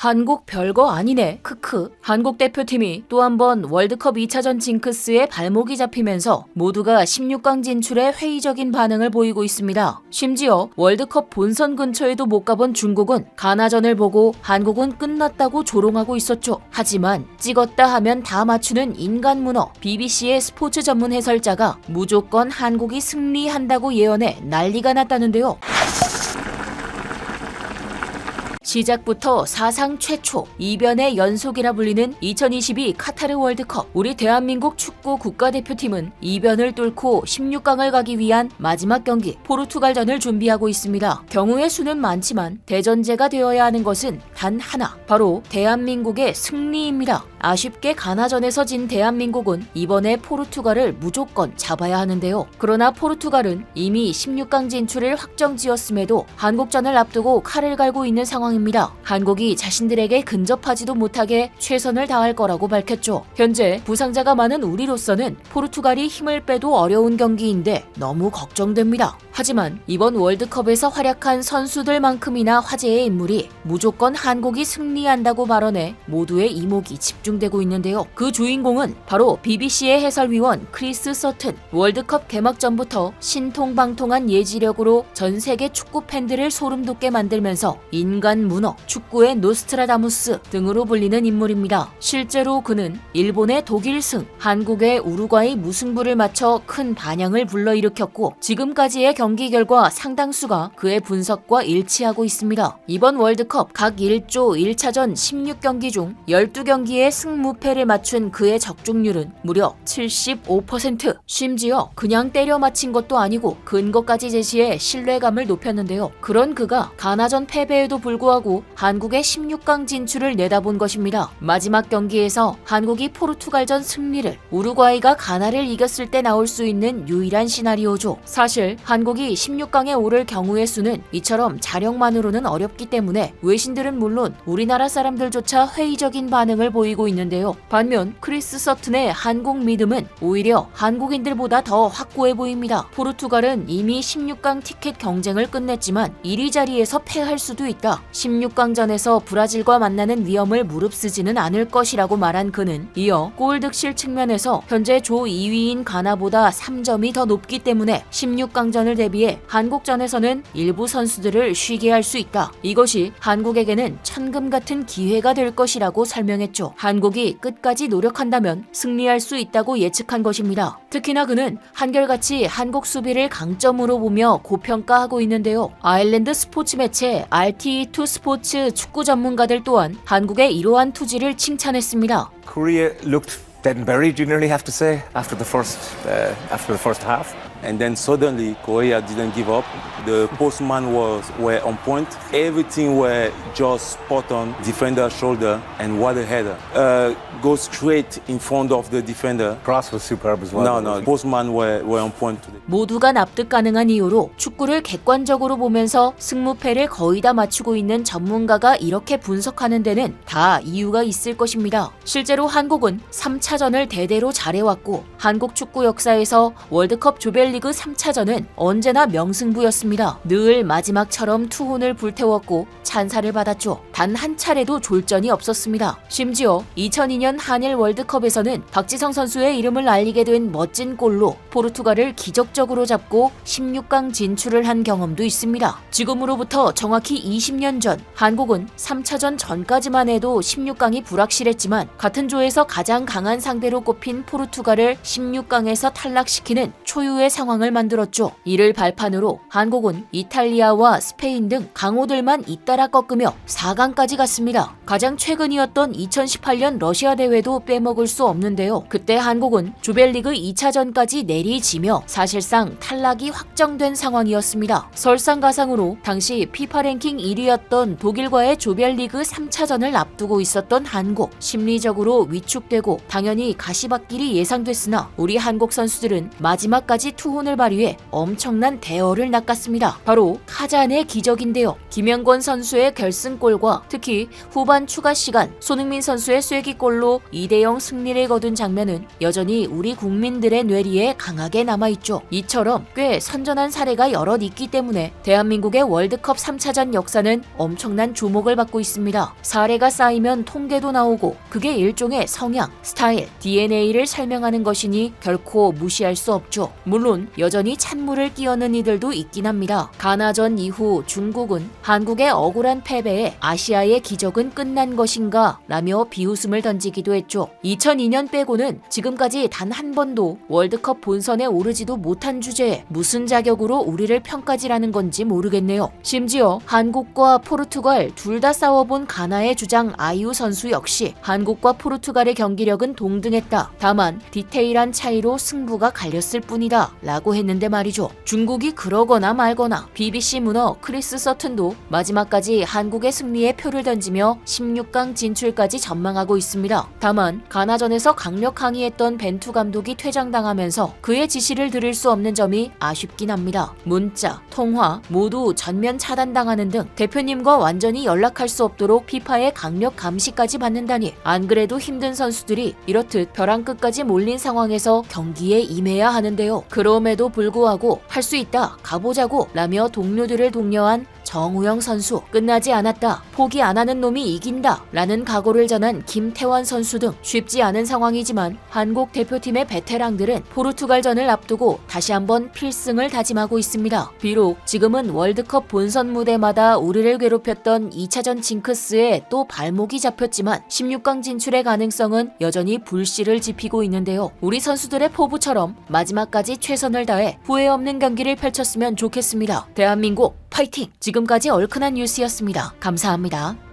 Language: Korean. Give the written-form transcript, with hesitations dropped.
한국 별거 아니네. 크크. 한국 대표팀이 또 한 번 월드컵 2차전 징크스에 발목이 잡히면서 모두가 16강 진출에 회의적인 반응을 보이고 있습니다. 심지어 월드컵 본선 근처에도 못 가본 중국은 가나전을 보고 한국은 끝났다고 조롱하고 있었죠. 하지만 찍었다 하면 다 맞추는 인간 문어 BBC의 스포츠 전문 해설자가 무조건 한국이 승리한다고 예언해 난리가 났다는데요. 시작부터 사상 최초 이변의 연속이라 불리는 2022 카타르 월드컵. 우리 대한민국 축구 국가대표팀은 이변을 뚫고 16강을 가기 위한 마지막 경기 포르투갈전을 준비하고 있습니다. 경우의 수는 많지만 대전제가 되어야 하는 것은 단 하나, 바로 대한민국의 승리입니다. 아쉽게 가나전에서 진 대한민국은 이번에 포르투갈을 무조건 잡아야 하는데요. 그러나 포르투갈은 이미 16강 진출을 확정지었음에도 한국전을 앞두고 칼을 갈고 있는 상황입니다. 한국이 자신들에게 근접하지도 못하게 최선을 다할 거라고 밝혔죠. 현재 부상자가 많은 우리로서는 포르투갈이 힘을 빼도 어려운 경기인데 너무 걱정됩니다. 하지만 이번 월드컵에서 활약한 선수들만큼이나 화제의 인물이 무조건 한국이 승리한다고 발언해 모두의 이목이 집중되고 있는데요. 그 주인공은 바로 BBC의 해설위원 크리스 서튼. 월드컵 개막 전부터 신통방통한 예지력으로 전 세계 축구 팬들을 소름돋게 만들면서 인간 문어, 축구의 노스트라다무스 등으로 불리는 인물입니다. 실제로 그는 일본의 독일승, 한국의 우루과이 무승부를 맞춰 큰 반향을 불러일으켰고 지금까지의 경기 결과 상당수가 그의 분석과 일치하고 있습니다. 이번 월드컵 각 1조 1차전 16경기 중 12경기의 승무패를 맞춘 그의 적중률은 무려 75%. 심지어 그냥 때려 맞힌 것도 아니고 근거까지 제시해 신뢰감을 높였는데요. 그런 그가 가나전 패배에도 불구하고 한국의 16강 진출을 내다본 것입니다. 마지막 경기에서 한국이 포르투갈전 승리를, 우루과이가 가나를 이겼을 때 나올 수 있는 유일한 시나리오죠. 사실 한국이 16강에 오를 경우의 수는 이처럼 자력만으로는 어렵기 때문에 외신들은 물론 우리나라 사람들조차 회의적인 반응을 보이고 있는데요. 반면 크리스 서튼의 한국 믿음은 오히려 한국인들보다 더 확고해 보입니다. 포르투갈은 이미 16강 티켓 경쟁을 끝냈지만 1위 자리에서 패할 수도 있다. 16강전에서 브라질과 만나는 위험을 무릅쓰지는 않을 것이라고 말한 그는 이어 골 득실 측면에서 현재 조 2위인 가나보다 3점이 더 높기 때문에 16강전을 대비해 한국전에서는 일부 선수들을 쉬게 할 수 있다. 이것이 한국에게는 천금 같은 기회가 될 것이라고 설명했죠. 한국이 끝까지 노력한다면 승리할 수 있다고 예측한 것입니다. 특히나 그는 한결같이 한국 수비를 강점으로 보며 고평가하고 있는데요. 아일랜드 스포츠 매체 RTE2 스포츠 축구 전문가들 또한 한국의 이러한 투지를 칭찬했습니다. Korea looked then very juniorly, have to say, after the first half. And then suddenly Korea didn't give up. The postman were on point. Everything were just spot on. Defender shoulder and what a header. Go straight in front of the defender. Cross was superb as well. No. Postman were on point today. 모두가 납득 가능한 이유로 축구를 객관적으로 보면서 승무패를 거의 다 맞추고 있는 전문가가 이렇게 분석하는 데는 다 이유가 있을 것입니다. 실제로 한국은 3차전을 대대로 잘해왔고 한국 축구 역사에서 월드컵 조별리그 3차전은 언제나 명승부였습니다. 늘 마지막처럼 투혼을 불태웠고 찬사를 받았죠. 단 한 차례도 졸전이 없었습니다. 심지어 2002년 한일 월드컵에서는 박지성 선수의 이름을 알리게 된 멋진 골로 포르투갈을 기적적으로 잡고 16강 진출을 한 경험도 있습니다. 지금으로부터 정확히 20년 전 한국은 3차전 전까지만 해도 16강이 불확실했지만 같은 조에서 가장 강한 상대로 꼽힌 포르투갈을 16강에서 탈락시키는 초유의 상황을 만들었죠. 이를 발판으로 한국은 이탈리아와 스페인 등 강호들만 잇따라 꺾으며 4강까지 갔습니다. 가장 최근이었던 2018년 러시아 대회도 빼먹을 수 없는데요. 그때 한국은 조별리그 2차전까지 내리지며 사실상 탈락이 확정된 상황이었습니다. 설상가상으로 당시 피파 랭킹 1위였던 독일과의 조별리그 3차전을 앞두고 있었던 한국. 심리적으로 위축되고 당연히 가시밭길이 예상됐으나 우리 한국 선수들은 마지막까지 투혼 수훈을 발휘해 엄청난 대어를 낚았습니다. 바로 카잔의 기적인데요. 김영권 선수의 결승골과 특히 후반 추가 시간 손흥민 선수의 쐐기골로 2대0 승리를 거둔 장면은 여전히 우리 국민들의 뇌리에 강하게 남아있죠. 이처럼 꽤 선전한 사례가 여럿 있기 때문에 대한민국의 월드컵 3차전 역사는 엄청난 주목을 받고 있습니다. 사례가 쌓이면 통계도 나오고 그게 일종의 성향, 스타일, DNA를 설명하는 것이니 결코 무시할 수 없죠. 물론 여전히 찬물을 끼얹는 이들도 있긴 합니다. 가나전 이후 중국은 한국의 억울한 패배에 아시아의 기적은 끝난 것인가 라며 비웃음을 던지기도 했죠. 2002년 빼고는 지금까지 단 한 번도 월드컵 본선에 오르지도 못한 주제에 무슨 자격으로 우리를 평가지라는 건지 모르겠네요. 심지어 한국과 포르투갈 둘 다 싸워본 가나의 주장 아이유 선수 역시 한국과 포르투갈의 경기력은 동등했다. 다만 디테일한 차이로 승부가 갈렸을 뿐이다 라고 했는데 말이죠. 중국이 그러거나 말거나 BBC 문어 크리스 서튼도 마지막까지 한국의 승리에 표를 던지며 16강 진출까지 전망하고 있습니다. 다만 가나전에서 강력 항의했던 벤투 감독이 퇴장당하면서 그의 지시를 들을 수 없는 점이 아쉽긴 합니다. 문자, 통화 모두 전면 차단당하는 등 대표님과 완전히 연락할 수 없도록 피파의 강력 감시까지 받는다니 안 그래도 힘든 선수들이 이렇듯 벼랑 끝까지 몰린 상황에서 경기에 임해야 하는데요. 그럼에도 불구하고 할 수 있다, 가보자고 라며 동료들을 독려한 정우영 선수, 끝나지 않았다, 포기 안 하는 놈이 이긴다 라는 각오를 전한 김태환 선수 등 쉽지 않은 상황이지만 한국 대표팀의 베테랑들은 포르투갈전을 앞두고 다시 한번 필승을 다짐하고 있습니다. 비록 지금은 월드컵 본선 무대마다 우리를 괴롭혔던 2차전 징크스에 또 발목이 잡혔지만 16강 진출의 가능성은 여전히 불씨를 지피고 있는데요. 우리 선수들의 포부처럼 마지막까지 최선을 다해 후회 없는 경기를 펼쳤으면 좋겠습니다. 대한민국 파이팅! 지금까지 얼큰한 뉴스였습니다. 감사합니다.